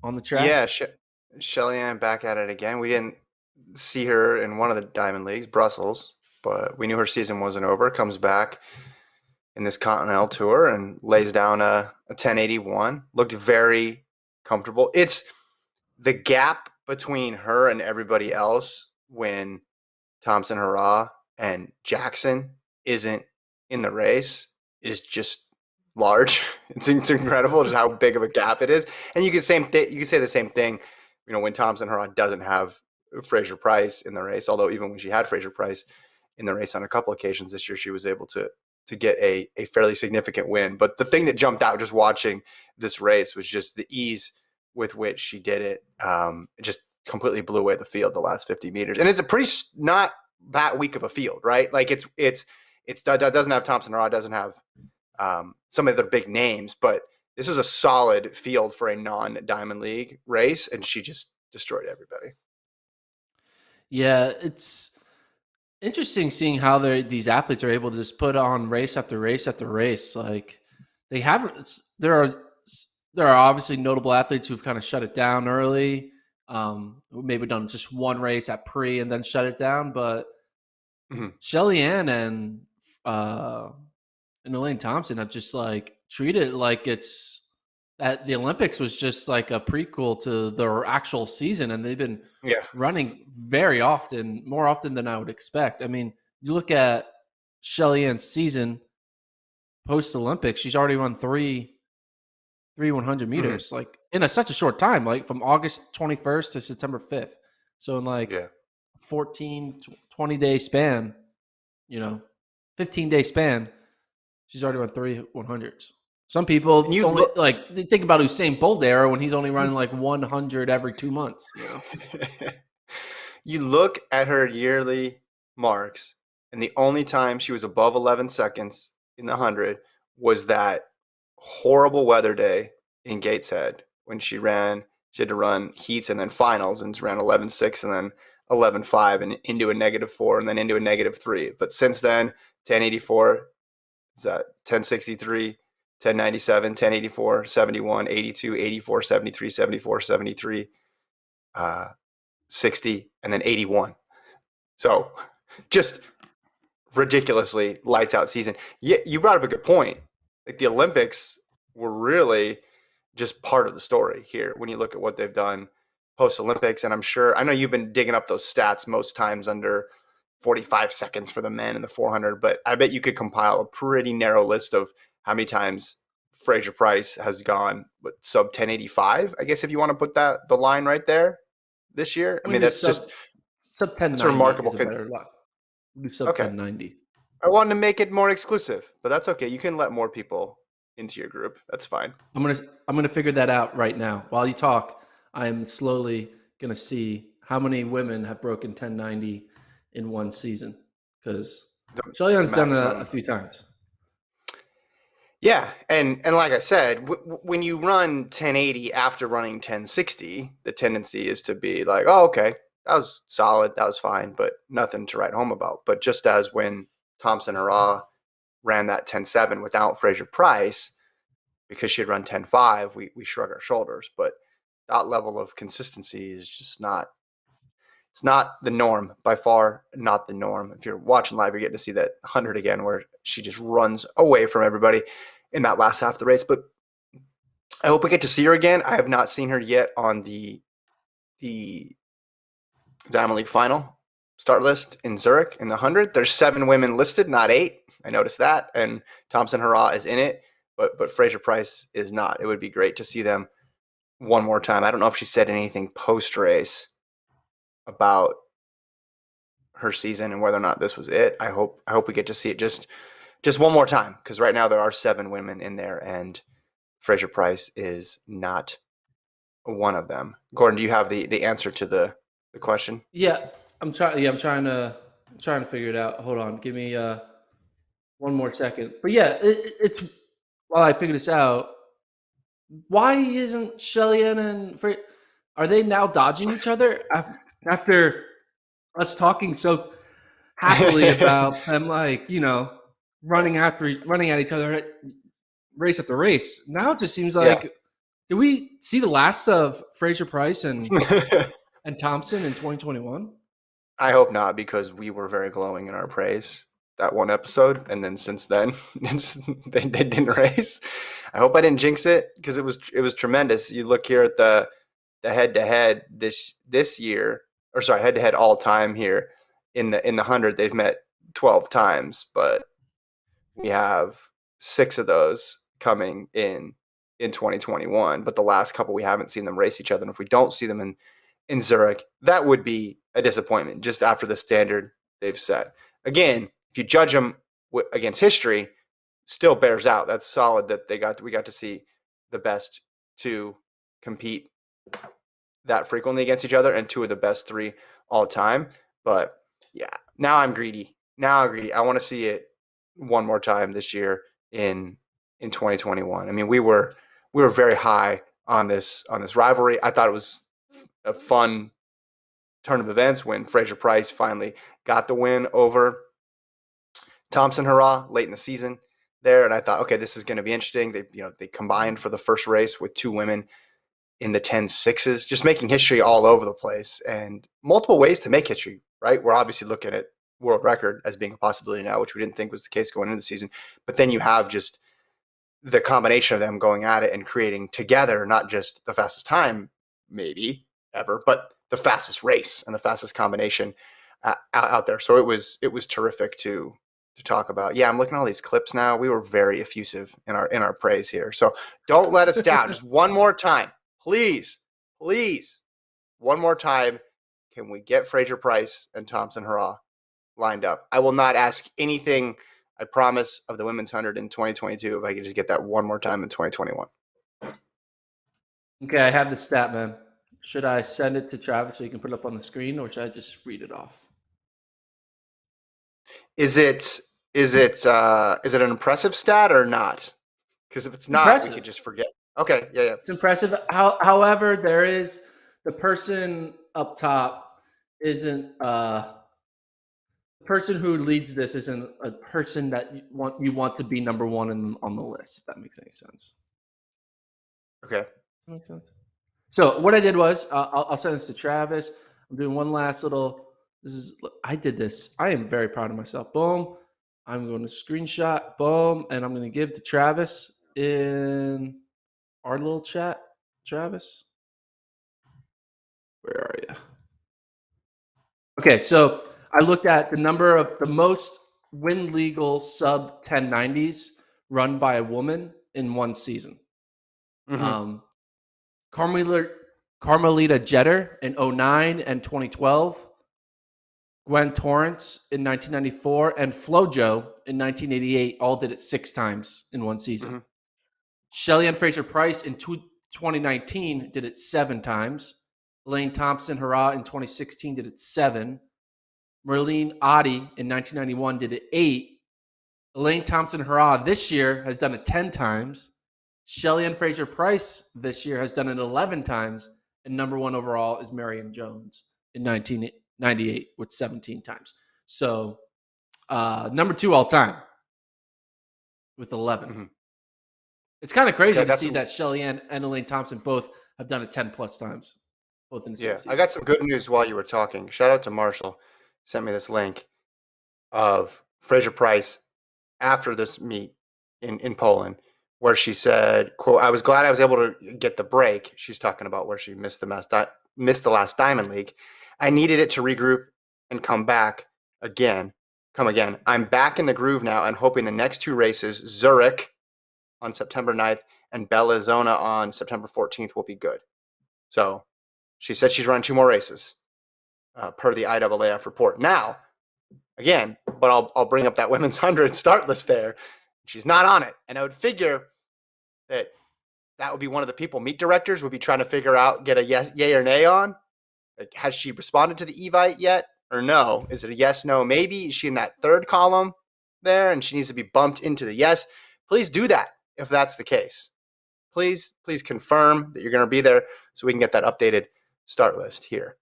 on the Yeah, track. Shelly-Ann back at it again. We didn't see her in one of the Diamond Leagues, Brussels, but we knew her season wasn't over. Comes back in this Continental Tour and lays down a 1081. Looked very comfortable. It's the gap between her and everybody else when Thompson Hurrah and Jackson isn't in the race is just large. It's incredible just how big of a gap it is. And you can say the same thing, when Thompson Hurrah doesn't have Fraser-Pryce in the race. Although even when she had Fraser-Pryce in the race on a couple occasions this year, she was able to get a fairly significant win. But the thing that jumped out just watching this race was just the ease with which she did it. It just completely blew away the field the last 50 meters. And it's a pretty not that weak of a field, right? Like it doesn't have Thompson Hurrah, doesn't have some of the big names, but this is a solid field for a non-Diamond League race, and she just destroyed everybody. Yeah, it's interesting seeing how these athletes are able to just put on race after race after race. Like they have, there are obviously notable athletes who've kind of shut it down early. Who maybe done just one race at pre and then shut it down, but Mm-hmm. Shelly-Ann and Elaine Thompson have just like treated it like it's that the Olympics was just like a prequel to their actual season, and they've been Yeah. running very often, more often than I would expect. I mean, you look at Shelly-Ann's season post Olympics; she's already run three 100 Mm-hmm. meters like in such a short time, like from August 21st to September 5th. So in like Yeah. 14, 20-day span, 15-day span, she's already run three 100s. Some And people you only look. like they think about Usain Bolt era when he's only running like 100 every 2 months. You look at her yearly marks, and the only time she was above 11 seconds in the 100 was that horrible weather day in Gateshead when she had to run heats and then finals and ran 11.6 and then 11.5 and into a -4 and then into a -3. But since then, 1084, is that 1063, 1097, 1084, 71, 82, 84, 73, 74, 73, 60, and then 81. So just ridiculously lights out season. Yeah, you brought up a good point. Like the Olympics were really just part of the story here when you look at what they've done post Olympics. And I know you've been digging up those stats most times under 45 seconds for the men in the 400, but I bet you could compile a pretty narrow list of how many times Fraser-Pryce has gone sub 1085. I guess if you want to put the line right there this year. I I'm gonna mean, do that's sub just sub that's a 1090 remarkable. is a better lot. Do sub Okay, 1090. I wanted to make it more exclusive, but that's okay. You can let more people into your group. That's fine. I'm gonna I'm gonna figure that out right now. While you talk, I'm slowly gonna see how many women have broken 1090 in one season because The Shelly-Ann's done it a maximum. few times. Yeah, and like I said, when you run 1080 after running 1060, the tendency is to be like, oh, okay, that was solid, that was fine, but nothing to write home about. But just as when Thompson Hurrah ran that 10.7 without Fraser-Pryce, because she had run 10.5, we shrug our shoulders. But that level of consistency is just not. It's not the norm, by far not the norm. If you're watching live, you're getting to see that 100 again, where she just runs away from everybody in that last half of the race. But I hope we get to see her again. I have not seen her yet on the Diamond League final start list in Zurich in the 100. There's 7 women listed, not 8. I noticed that, and Thompson Hurrah is in it, but Fraser-Pryce is not. It would be great to see them one more time. I don't know if she said anything post race about her season and whether or not this was it. I hope we get to see it just one more time, because right now there are 7 women in there and Fraser-Pryce is not one of them. Gordon, do you have the answer to the question? Yeah, I'm trying. Yeah, I'm trying to figure it out. Hold on, give me one more second. But yeah, it's while I figure this out. Why isn't Shelly-Ann and are they now dodging each other after us talking so happily about them, like running at each other race after race? Now it just seems Yeah. like Did we see the last of Fraser-Pryce and Thompson in 2021? I hope not, because we were very glowing in our praise that one episode, and then since then they didn't race. I hope I didn't jinx it, because it was tremendous. You look here at the head to head this year, or sorry, head to head all time here in the 100. They've met 12 times, but we have 6 of those coming in 2021. But the last couple we haven't seen them race each other, and if we don't see them in Zurich, that would be a disappointment just after the standard they've set. Again, if you judge them against history, still bears out. That's solid that we got to see the best 2 compete that frequently against each other, and 2 of the best 3 all time. But yeah, now I'm greedy. I want to see it one more time this year in 2021. I mean, we were very high on this rivalry. I thought it was a fun turn of events when Fraser-Pryce finally got the win over Thompson-Herah late in the season there, and I thought, okay, this is going to be interesting. They combined for the first race with 2 women in the 10.6s, just making history all over the place, and multiple ways to make history, right? We're obviously looking at world record as being a possibility now, which we didn't think was the case going into the season. But then you have just the combination of them going at it and creating together, not just the fastest time, maybe ever, but the fastest race and the fastest combination out there. So it was terrific to talk about. Yeah, I'm looking at all these clips now. We were very effusive in our praise here. So don't let us down. Just one more time, please, one more time. Can we get Fraser-Pryce and Thompson-Herah lined up? I will not ask anything, I promise, of the women's 100 in 2022 if I could just get that one more time in 2021. Okay, I have the stat, man. Should I send it to Travis so you can put it up on the screen, or should I just read it off? Is it an impressive stat or not? Because if it's not, we could just forget. Okay, yeah. It's impressive. However, there is the person up top isn't the person who leads this isn't a person that you want to be number one on the list, if that makes any sense. Okay. That makes sense. So what I did was I'll send this to Travis. I'm doing one last little. I did this. I am very proud of myself. Boom. I'm going to screenshot. Boom, and I'm going to give to Travis in our little chat. Travis, where are you? Okay, so I looked at the number of the most win legal sub 1090s run by a woman in one season. Mm-hmm. Carmelita Jeter in 2009 and 2012, Gwen Torrance in 1994, and FloJo in 1988 all did it 6 times in one season. Mm-hmm. Shelly-Ann Fraser-Pryce in 2019 did it 7 times. Elaine Thompson-Herah in 2016 did it 7. Merlene Ottey in 1991 did it 8. Elaine Thompson-Herah this year has done it 10 times. Shelly-Ann Fraser-Pryce this year has done it 11 times. And number 1 overall is Marion Jones in 1998 with 17 times. So number 2 all time with 11. Mm-hmm. It's kind of crazy to see that Shelly-Ann and Elaine Thompson both have done it 10 plus times. Both in the same season. I got some good news while you were talking. Shout out to Marshall. Sent me this link of Fraser-Pryce after this meet in Poland, where she said, quote, "I was glad I was able to get the break." She's talking about where she missed the last Diamond League. "I needed it to regroup and come again. I'm back in the groove now and hoping the next 2 races, Zurich on September 9th and Bellizona on September 14th, will be good." So she said she's running 2 more races per the IAAF report. Now, again, but I'll bring up that women's 100 start list there. She's not on it. And I would figure that would be one of the people meet directors would be trying to figure out, get a yes, yay or nay on. Like, has she responded to the Evite yet or no? Is it a yes, no, maybe? Is she in that 3rd column there and she needs to be bumped into the yes? Please do that if that's the case. Please confirm that you're going to be there so we can get that updated start list here.